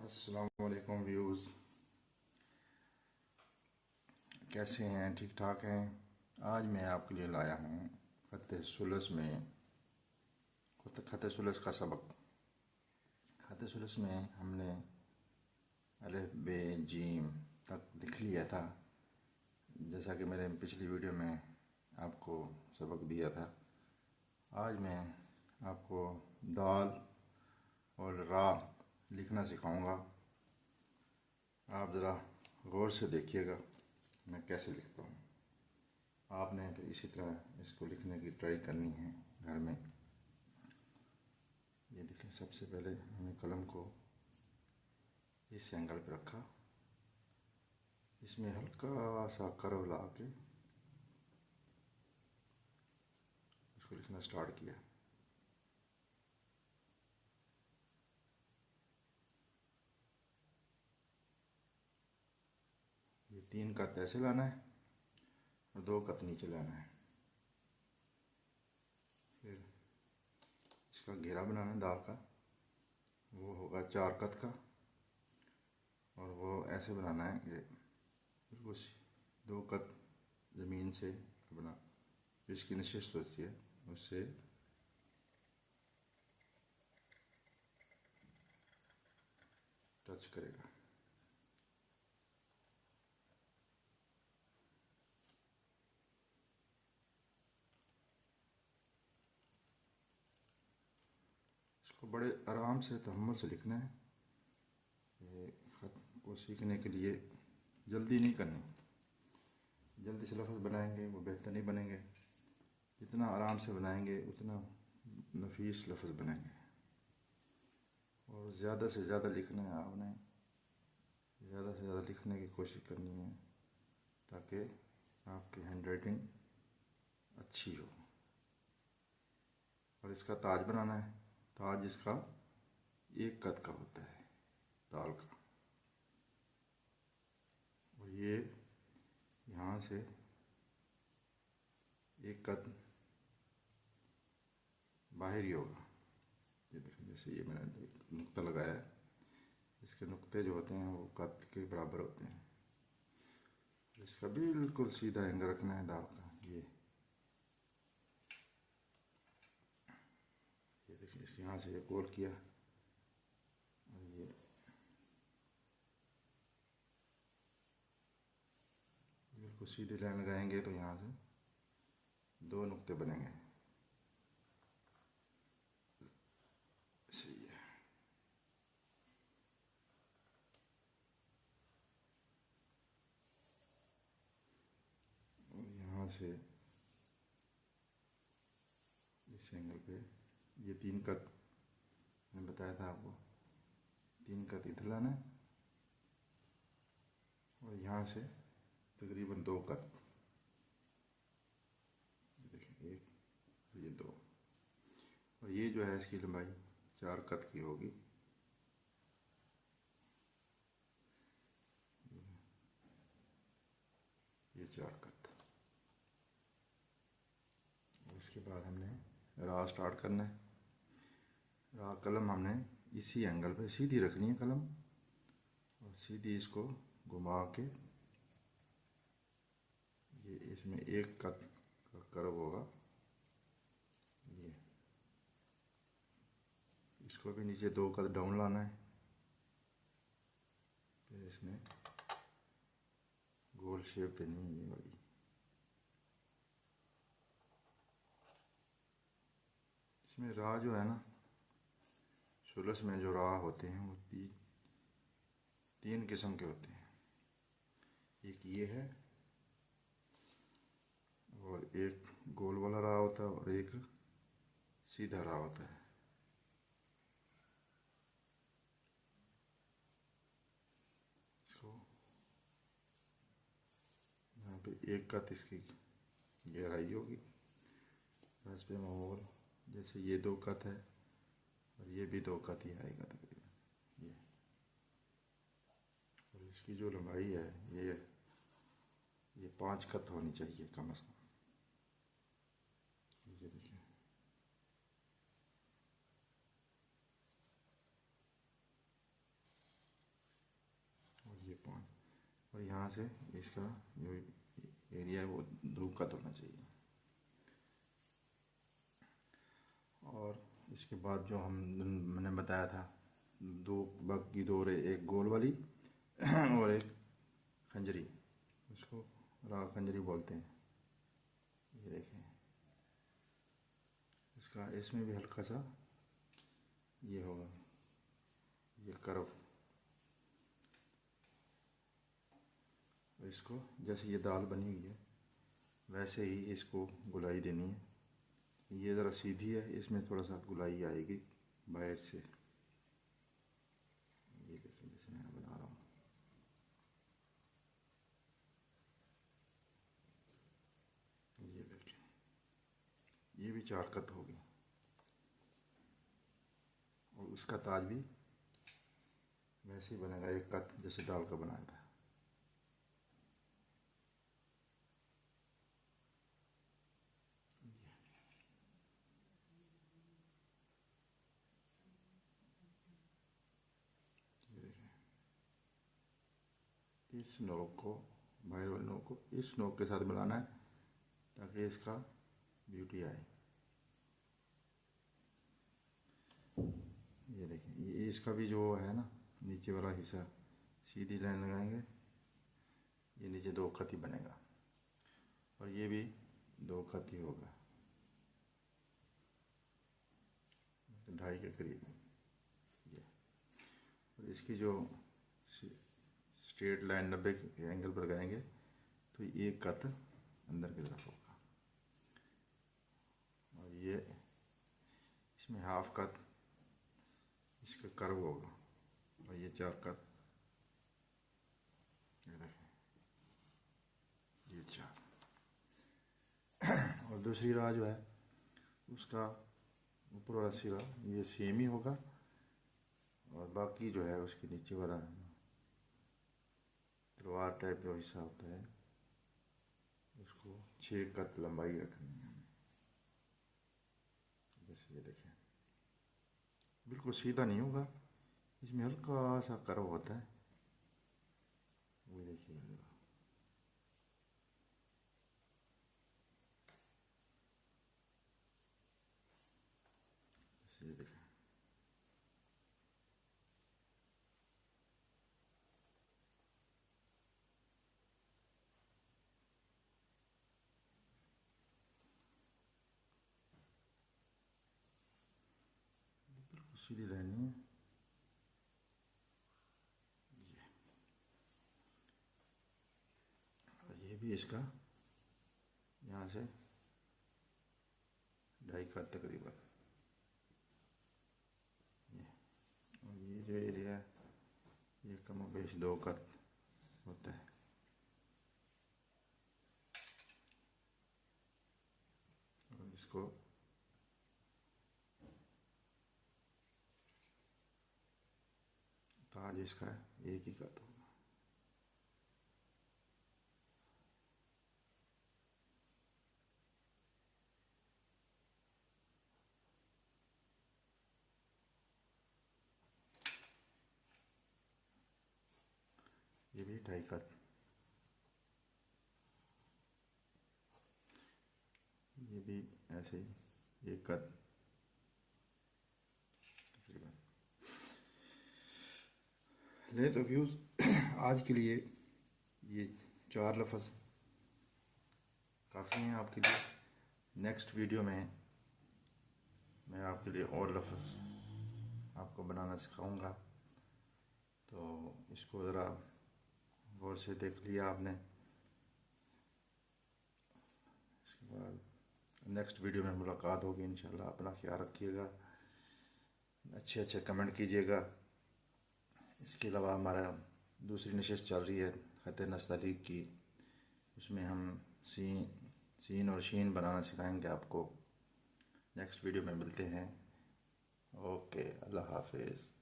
अस्सलाम वालेकुम व्यूज़, कैसे हैं? ठीक ठाक हैं। आज मैं आपके लिए लाया हूँ ख़त सुलस का सबक। ख़त सुलस में हमने अलिफ बे जीम तक लिख लिया था, जैसा कि मैंने पिछली वीडियो में आपको सबक दिया था। आज मैं आपको दाल और रा लिखना सिखाऊंगा। आप ज़रा गौर से देखिएगा मैं कैसे लिखता हूँ। आपने फिर इसी तरह इसको लिखने की ट्राई करनी है घर में। ये देखें, सबसे पहले हमने कलम को इस एंगल पर रखा, इसमें हल्का सा कर्व ला के इसको लिखना स्टार्ट किया। ये 3 कत ऐसे लाना है और 2 कत नीचे लाना है। फिर इसका घेरा बनाना है दाल का, वो होगा 4 कत का, और वो ऐसे बनाना है कि बिल्कुल 2 कत ज़मीन से अपना इसकी नशिश होती है उससे टच करेगा। इसको बड़े आराम से तहम्मुल से लिखना है। ये ख़त को सीखने के लिए जल्दी नहीं करनी। जल्दी से लफ्ज़ बनाएंगे वो बेहतर नहीं बनेंगे। जितना आराम से बनाएंगे उतना नफीस लफ्ज़ बनेंगे। और ज़्यादा से ज़्यादा लिखना है, आपने ज़्यादा से ज़्यादा लिखने की कोशिश करनी है ताकि आपकी हैंड राइटिंग अच्छी हो। और इसका ताज बनाना है। ताज इसका 1 कत का होता है दाल का, और ये यहाँ से 1 कत बाहर ही होगा। ये देखें, जैसे ये मैंने नुक्ता लगाया है, इसके नुक्ते जो होते हैं वो कत के बराबर होते हैं। इसका बिल्कुल सीधा एंगल रखना है दाल का। ये देखिए, इस यहाँ से गोल किया, और ये बिल्कुल सीधे लाइन लगाएंगे तो यहाँ से 2 नुक्ते बनेंगे। सही है। और यहाँ से इस एंगल पे ये 3 कत मैंने बताया था आपको, 3 कत इधर लाना है, और यहाँ से तकरीबन 2 कत। देखिए, 1, ये 2, और ये जो है इसकी लंबाई 4 कत की होगी। ये 4 कत। इसके बाद हमने रा स्टार्ट करना है। रा कलम हमने इसी एंगल पे सीधी रखनी है कलम, और सीधी इसको घुमा के ये इसमें 1 कत का कर्व होगा। ये इसको भी नीचे 2 कत डाउन लाना है। फिर इसमें गोल शेप देनी है, ये वाली। इसमें रा जो है ना, सुलस में जो रा होते हैं वो 3 किस्म के होते हैं। एक ये है, और एक गोल वाला रा होता है, और एक सीधा रा होता है। इसको यहाँ पे 1 कत इसकी गहराई होगी। इस पे मामूल जैसे ये 2 कत है, और ये भी 2 कत ही आएगा तकरीबन ये। और इसकी जो लंबाई है ये 5 कत होनी चाहिए कम से कम। ये देखिए, 5 और यहाँ से इसका जो एरिया है वो 2 कट होना चाहिए। और इसके बाद जो मैंने बताया था 2 बग की डोर, एक गोल वाली और एक खंजरी, उसको राग खंजरी बोलते हैं। ये देखें, इसका इसमें भी हल्का सा ये होगा, ये कर्व। इसको जैसे ये दाल बनी हुई है वैसे ही इसको गुलाई देनी है। ये ज़रा सीधी है, इसमें थोड़ा सा गुलाई आएगी बाहर से। ये देखिए जैसे मैं बना रहा हूँ, ये देखें, ये भी 4 कत हो गई। और उसका ताज भी वैसे ही बनेगा, 1 कत जैसे दाल का बनाया था। इस नोक को, बाहर वाले नोक को इस नोक के साथ मिलाना है ताकि इसका ब्यूटी आए। ये देखें, ये इसका भी जो है ना नीचे वाला हिस्सा सीधी लाइन लगाएंगे, ये नीचे 2 खत ही बनेगा और ये भी 2 खत ही होगा, 2.5 के करीब ये। और इसकी जो स्ट्रेट लाइन 90 के एंगल पर करेंगे तो 1 कत अंदर की तरफ होगा। और ये इसमें हाफ कत इसका कर्व होगा और ये 4 कत, ये देखें, ये 4। और दूसरी राह जो है उसका ऊपर वाला सिरा ये सेम ही होगा और बाकी जो है उसके नीचे वाला तलवार टाइप जो हिस्सा होता है उसको 6 कत लंबाई रखनी है हमें। जैसे ये देखें, बिल्कुल सीधा नहीं होगा, इसमें हल्का सा कर्व होता है, वो देखिए। ये देखें, बिल्कुल सीधी रहनी है। और ये भी इसका यहाँ से 2.5 कत तकरीबन। और ये जो एरिया है ये कम बेश 2 कत होता है। और इसको ताज इसका 1 ही कत होगा। ये भी 2.5 कत, ये भी ऐसे ही 1 कत तकरीबन। ले तो व्यूज़ आज के लिए ये 4 लफ्ज़ काफ़ी हैं आपके लिए। नेक्स्ट वीडियो में मैं आपके लिए और लफ्ज़ आपको बनाना सिखाऊंगा, तो इसको ज़रा गौर से देख लिया आपने। इसके बाद नेक्स्ट वीडियो में मुलाकात होगी इंशाल्लाह। अपना ख्याल रखिएगा, अच्छे अच्छे कमेंट कीजिएगा। इसके अलावा हमारा दूसरी नशिस्त चल रही है ख़त नस्तलीक की, उसमें हम सीन और शीन बनाना सिखाएंगे आपको। नेक्स्ट वीडियो में मिलते हैं। ओके, अल्लाह हाफिज़।